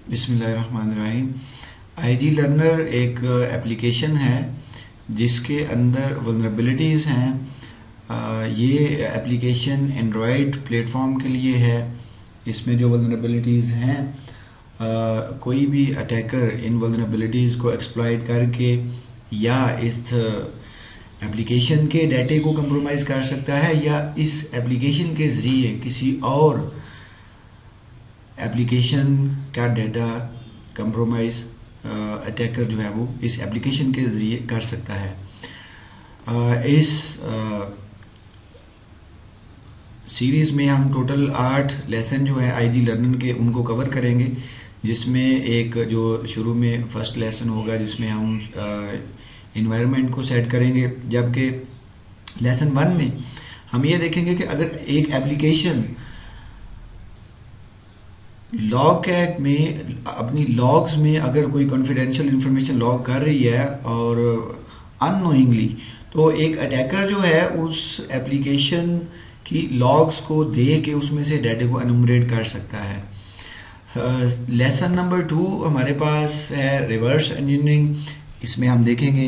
बिस्मिल्लाहिर्रहमानिर्रहीम। IG learner एक application है जिसके अंदर वल्नरेबिलिटीज़ हैं। ये एप्लीकेशन एंड्रॉयड प्लेटफॉर्म के लिए है। इसमें जो वल्नरेबिलिटीज़ हैं, कोई भी अटैकर इन वल्नरेबिलिटीज़ को एक्सप्लॉइट करके या इस एप्लीकेशन के डाटे को कंप्रोमाइज़ कर सकता है या इस एप्लीकेशन के ज़रिए किसी और एप्लीकेशन का डाटा कंप्रोमाइज़ अटैकर जो है वो इस एप्लीकेशन के ज़रिए कर सकता है। इस सीरीज़ में हम टोटल 8 लेसन जो है आईजी लर्नर के उनको कवर करेंगे, जिसमें एक जो शुरू में फर्स्ट लेसन होगा जिसमें हम इन्वायरमेंट को सेट करेंगे, जबकि लेसन 1 में हम ये देखेंगे कि अगर एक एप्लीकेशन लॉग कैट में अपनी लॉग्स में अगर कोई कॉन्फिडेंशियल इंफॉर्मेशन लॉग कर रही है और अननोइंगली, तो एक अटैकर जो है उस एप्लीकेशन की लॉग्स को दे के उसमें से डाटा को एनुमरेट कर सकता है। लेसन नंबर 2 हमारे पास है रिवर्स इंजीनियरिंग। इसमें हम देखेंगे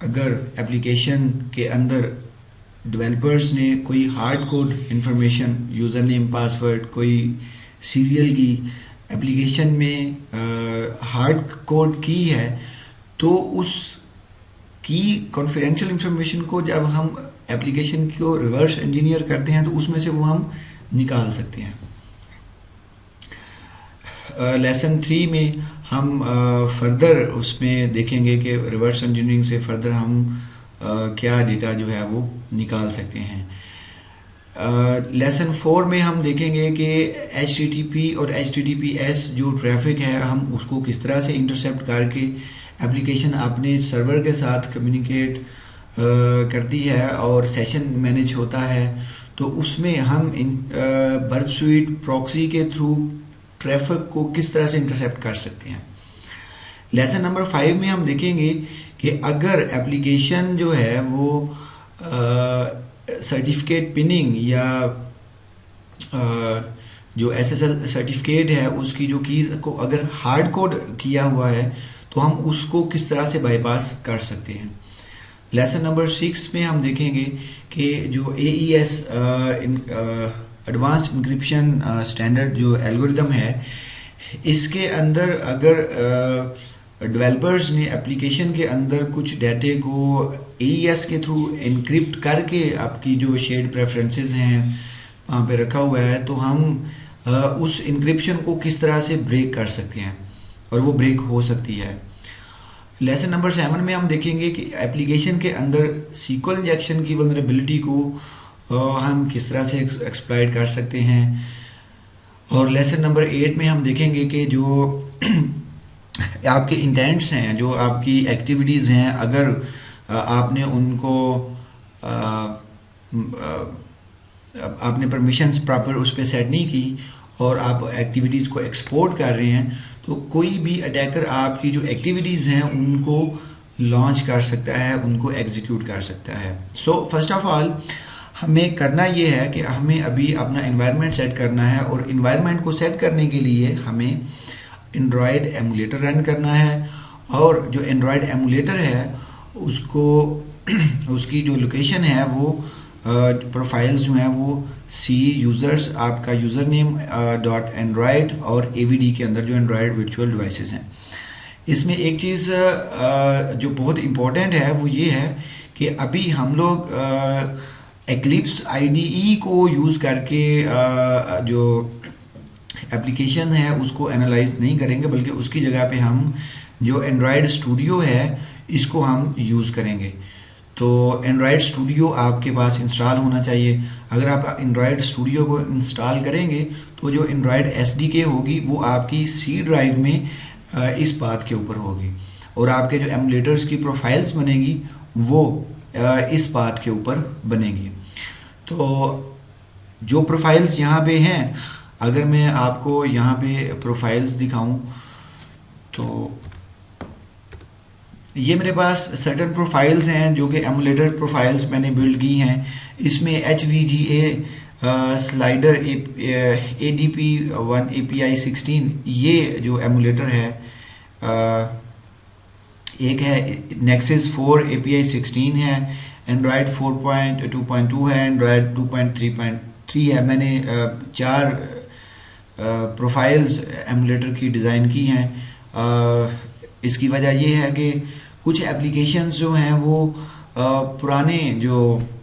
अगर एप्लीकेशन के अंदर डेवलपर्स ने कोई hard code information, user name, password, कोई सीरियल की एप्लीकेशन में हार्ड कोड की है, तो उस की कॉन्फिडेंशियल इंफॉर्मेशन को जब हम एप्लीकेशन को रिवर्स इंजीनियर करते हैं तो उसमें से वो हम निकाल सकते हैं। लेसन 3 में हम फर्दर उसमें देखेंगे कि रिवर्स इंजीनियरिंग से फर्दर हम क्या डेटा जो है वो निकाल सकते हैं। लेसन 4 में हम देखेंगे कि HTTP और HTTPS जो ट्रैफिक है हम उसको किस तरह से इंटरसेप्ट करके एप्लीकेशन अपने सर्वर के साथ कम्युनिकेट करती है और सेशन मैनेज होता है, तो उसमें हम बर्ब स्वीट प्रॉक्सी के थ्रू ट्रैफिक को किस तरह से इंटरसेप्ट कर सकते हैं। लेसन नंबर 5 में हम देखेंगे कि अगर एप्लीकेशन जो है वो सर्टिफिकेट पिनिंग या जो SSL सर्टिफिकेट है उसकी जो कीज को अगर हार्ड कोड किया हुआ है तो हम उसको किस तरह से बाईपास कर सकते हैं। लेसन नंबर 6 में हम देखेंगे कि जो AES एडवांस इंक्रिप्शन स्टैंडर्ड जो एल्गोरिदम है, इसके अंदर अगर डेवलपर्स ने एप्लीकेशन के अंदर कुछ डाटे को AES के थ्रू इनक्रिप्ट करके आपकी जो शेयर्ड प्रेफरेंसेस हैं वहाँ पे रखा हुआ है, तो हम उस इनक्रिप्शन को किस तरह से ब्रेक कर सकते हैं और वो ब्रेक हो सकती है। लेसन नंबर 7 में हम देखेंगे कि एप्लीकेशन के अंदर SQL इंजेक्शन की वल्नरेबिलिटी को हम किस तरह से एक्सप्लॉइट कर सकते हैं। और लेसन नंबर 8 में हम देखेंगे कि जो आपके इंटेंट्स हैं, जो आपकी एक्टिविटीज़ हैं, अगर आपने उनको आपने परमिशंस प्रॉपर उस पर सेट नहीं की और आप एक्टिविटीज़ को एक्सपोर्ट कर रहे हैं, तो कोई भी अटैकर आपकी जो एक्टिविटीज़ हैं उनको लॉन्च कर सकता है, उनको एग्जीक्यूट कर सकता है। सो फर्स्ट ऑफ ऑल हमें करना ये है कि हमें अभी अपना एनवायरनमेंट सेट करना है, और एनवायरनमेंट को सेट करने के लिए हमें एंड्रॉयड एमुलेटर रन करना है। और जो एंड्रॉयड एमुलेटर है उसको उसकी जो लोकेशन है वो प्रोफाइल्स जो हैं वो सी यूज़र्स आपका यूज़र नेम .android और AVD के अंदर जो एंड्रॉयड वर्चुअल डिवाइसेस हैं। इसमें एक चीज़ जो बहुत इम्पोर्टेंट है वो ये है कि अभी हम लोग Eclipse IDE को यूज़ करके जो एप्लीकेशन है उसको एनालाइज नहीं करेंगे, बल्कि उसकी जगह पे हम जो एंड्रॉयड स्टूडियो है इसको हम यूज़ करेंगे। तो एंड्रॉयड स्टूडियो आपके पास इंस्टॉल होना चाहिए। अगर आप एंड्रॉयड स्टूडियो को इंस्टॉल करेंगे तो जो एंड्रॉयड SDK होगी वो आपकी C ड्राइव में इस बात के ऊपर होगी, और आपके जो एमुलेटर्स की प्रोफाइल्स बनेगी वो इस बात के ऊपर बनेगी। तो जो प्रोफाइल्स यहाँ पे हैं, अगर मैं आपको यहाँ पे प्रोफाइल्स दिखाऊं तो ये मेरे पास सर्टेन प्रोफाइल्स हैं जो कि एमुलेटर प्रोफाइल्स मैंने बिल्ड की हैं। इसमें HVGA स्लाइडर ADP1 API 16, ये जो एमुलेटर है एक है Nexus 4 API 16 है, एंड्रॉयड 4.2.2 है, एंड्रॉयड 2.3.3 है। मैंने चार प्रोफाइल्स एमुलेटर की डिज़ाइन की हैं। इसकी वजह ये है कि कुछ एप्लीकेशंस जो हैं वो पुराने जो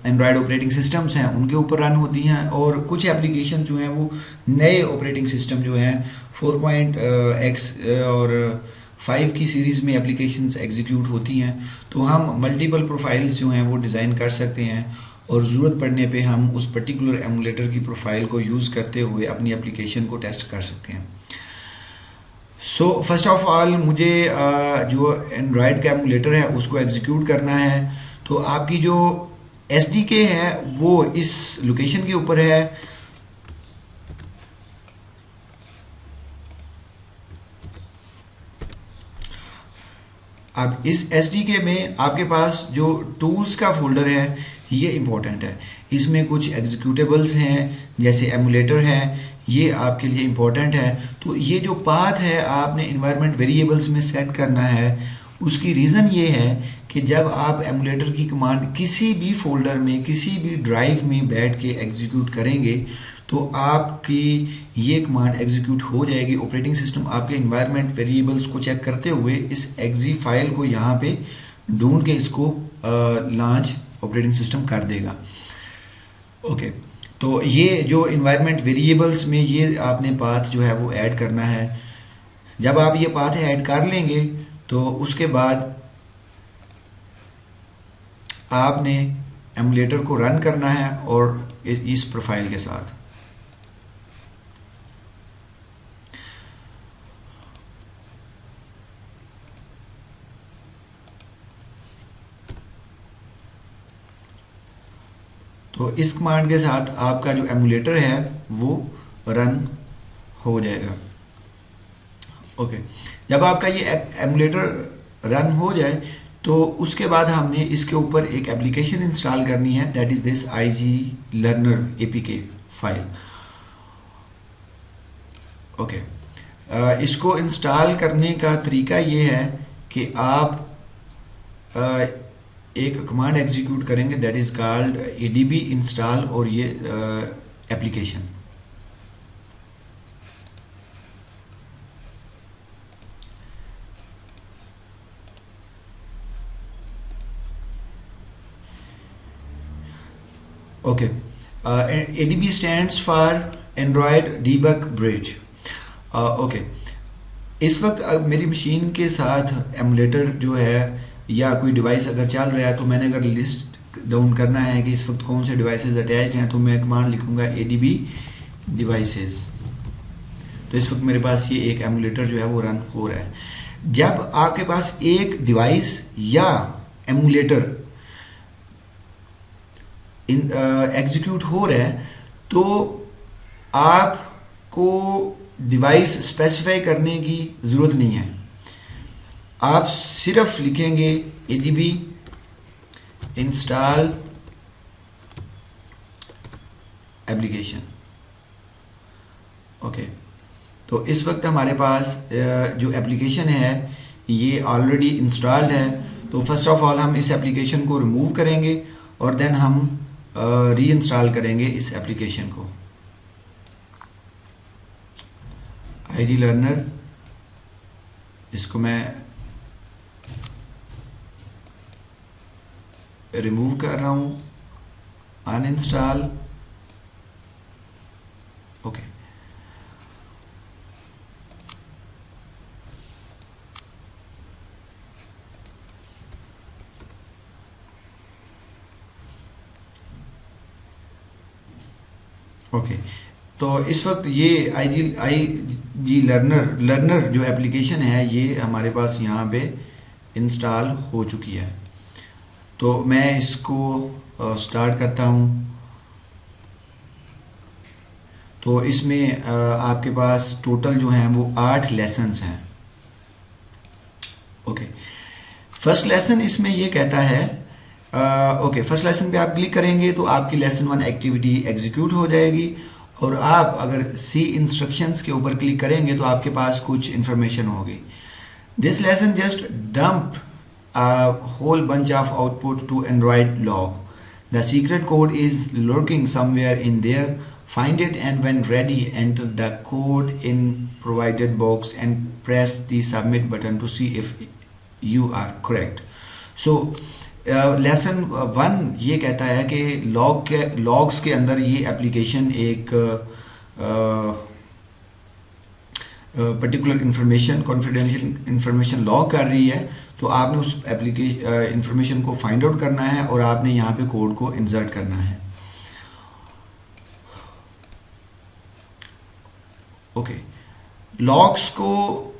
एंड्रॉयड ऑपरेटिंग सिस्टम्स हैं उनके ऊपर रन होती हैं, और कुछ एप्लीकेशन जो हैं वो नए ऑपरेटिंग सिस्टम जो हैं 4.x और 5 की सीरीज़ में एप्लीकेशंस एग्जीक्यूट होती हैं। तो हम मल्टीपल प्रोफाइल्स जो हैं वो डिज़ाइन कर सकते हैं, और ज़रूरत पड़ने पे हम उस पर्टिकुलर एमुलेटर की प्रोफाइल को यूज़ करते हुए अपनी एप्लीकेशन को टेस्ट कर सकते हैं। सो फर्स्ट ऑफ ऑल मुझे जो एंड्रॉयड का एमुलेटर है उसको एग्जीक्यूट करना है। तो आपकी जो SDK है वो इस लोकेशन के ऊपर है। अब इस SDK में आपके पास जो टूल्स का फोल्डर है ये इंपॉर्टेंट है। इसमें कुछ एग्जीक्यूटेबल्स हैं जैसे एमुलेटर है, ये आपके लिए इंपॉर्टेंट है। तो ये जो पाथ है आपने इन्वायरमेंट वेरिएबल्स में सेट करना है। उसकी रीज़न ये है कि जब आप एमुलेटर की कमांड किसी भी फोल्डर में किसी भी ड्राइव में बैठ के एग्जीक्यूट करेंगे तो आपकी ये कमांड एग्जीक्यूट हो जाएगी। ऑपरेटिंग सिस्टम आपके इन्वायरमेंट वेरिएबल्स को चेक करते हुए इस एग्जी फाइल को यहाँ पे ढूंढ के इसको लॉन्च ऑपरेटिंग सिस्टम कर देगा। ओके, तो ये जो इन्वायरमेंट वेरिएबल्स में ये आपने पाथ जो है वो ऐड करना है। जब आप ये पाथ ऐड कर लेंगे तो उसके बाद आपने एमुलेटर को रन करना है और इस प्रोफाइल के साथ। तो इस कमांड के साथ आपका जो एमुलेटर है वो रन हो जाएगा। ओके, जब आपका ये एमुलेटर रन हो जाए तो उसके बाद हमने इसके ऊपर एक एप्लीकेशन इंस्टॉल करनी है, that is this IG Learner APK file. Okay, इसको इंस्टॉल करने का तरीका ये है कि आप एक कमांड एग्जीक्यूट करेंगे that is called ADB install, और ये application. Okay, ADB stands for Android debug bridge. Okay, इस वक्त मेरी मशीन के साथ एमुलेटर जो है या कोई डिवाइस अगर चल रहा है तो मैंने अगर लिस्ट डाउन करना है कि इस वक्त कौन से डिवाइसेस अटैच्ड हैं तो मैं कमांड लिखूंगा ADB डिवाइसेस। तो इस वक्त मेरे पास ये एक एमुलेटर जो है वो रन हो रहा है। जब आपके पास एक डिवाइस या एमुलेटर एग्जीक्यूट हो रहा है तो आपको डिवाइस स्पेसिफाई करने की ज़रूरत नहीं है। आप सिर्फ लिखेंगे ADB इंस्टॉल एप्लीकेशन। ओके, तो इस वक्त हमारे पास जो एप्लीकेशन है ये ऑलरेडी इंस्टॉल्ड है। तो फर्स्ट ऑफ ऑल हम इस एप्लीकेशन को रिमूव करेंगे और देन हम री इंस्टॉल करेंगे इस एप्लीकेशन को। IG Learner, इसको मैं रिमूव कर रहा हूं, अनइंस्टॉल। ओके, ओके, तो इस वक्त ये IG लर्नर जो एप्लीकेशन है ये हमारे पास यहाँ पे इंस्टॉल हो चुकी है। तो मैं इसको स्टार्ट करता हूँ। तो इसमें आपके पास टोटल जो हैं वो 8 लेसन्स हैं। ओके, फर्स्ट लेसन इसमें ये कहता है ओके, फर्स्ट लेसन पे आप क्लिक करेंगे तो आपकी लेसन 1 एक्टिविटी एग्जीक्यूट हो जाएगी, और आप अगर सी इंस्ट्रक्शंस के ऊपर क्लिक करेंगे तो आपके पास कुछ इंफॉर्मेशन होगी. This lesson just dump a whole bunch of output to Android log. The secret code is lurking somewhere in there. Find it, and when ready, enter the code in provided box and press the submit button to see if you are correct. So lesson 1 ये कहता है कि logs के अंदर ये application एक particular information, confidential information log कर रही है. तो आपने उस एप्लीकेशन इंफॉर्मेशन को फाइंड आउट करना है और आपने यहाँ पे कोड को इंसर्ट करना है. ओके, लॉग्स को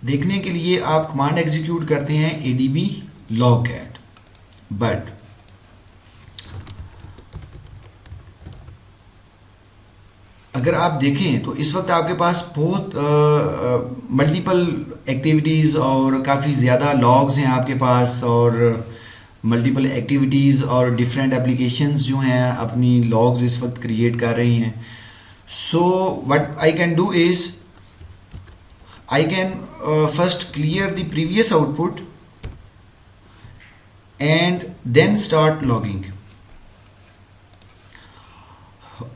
देखने के लिए आप कमांड एग्जीक्यूट करते हैं adb logcat. बट अगर आप देखें तो इस वक्त आपके पास बहुत मल्टीपल एक्टिविटीज़ और काफ़ी ज़्यादा लॉग्स हैं आपके पास, और मल्टीपल एक्टिविटीज़ और डिफरेंट एप्लीकेशंस जो हैं अपनी लॉग्स इस वक्त क्रिएट कर रही हैं. So what I can do is I can first clear the previous output and then start logging.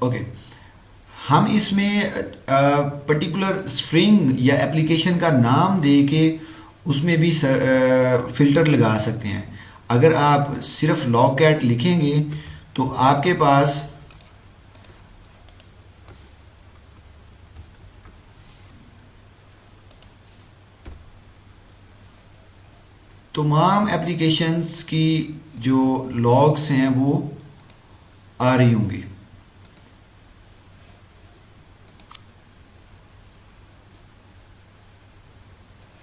Okay, हम इसमें पर्टिकुलर स्ट्रिंग या एप्लीकेशन का नाम दे के उसमें भी फिल्टर लगा सकते हैं. अगर आप सिर्फ logcat लिखेंगे तो आपके पास तमाम एप्लीकेशंस की जो लॉग्स हैं वो आ रही होंगी.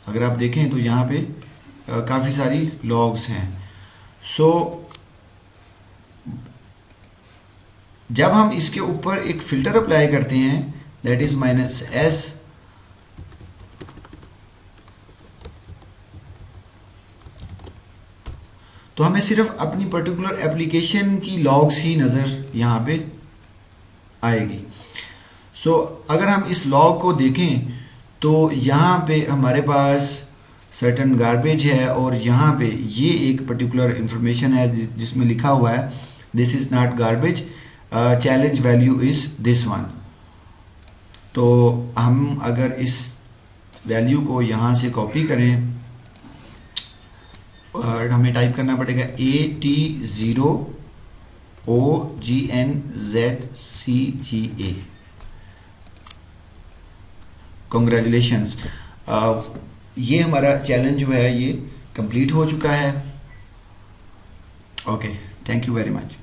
अगर आप देखें तो यहाँ पे काफ़ी सारी लॉग्स हैं. सो जब हम इसके ऊपर एक फिल्टर अप्लाई करते हैं दैट इज -s, तो हमें सिर्फ अपनी पर्टिकुलर एप्लीकेशन की लॉग्स ही नज़र यहाँ पे आएगी. सो अगर हम इस लॉग को देखें तो यहाँ पे हमारे पास सर्टेन गार्बेज है, और यहाँ पे ये एक पर्टिकुलर इंफॉर्मेशन है जिसमें लिखा हुआ है this is not garbage, challenge value is this one. तो हम अगर इस वैल्यू को यहाँ से कॉपी करें और हमें टाइप करना पड़ेगा AT0OGNZCGA. कॉन्ग्रेचुलेशंस, ये हमारा चैलेंज जो है ये कंप्लीट हो चुका है. Okay, thank you very much.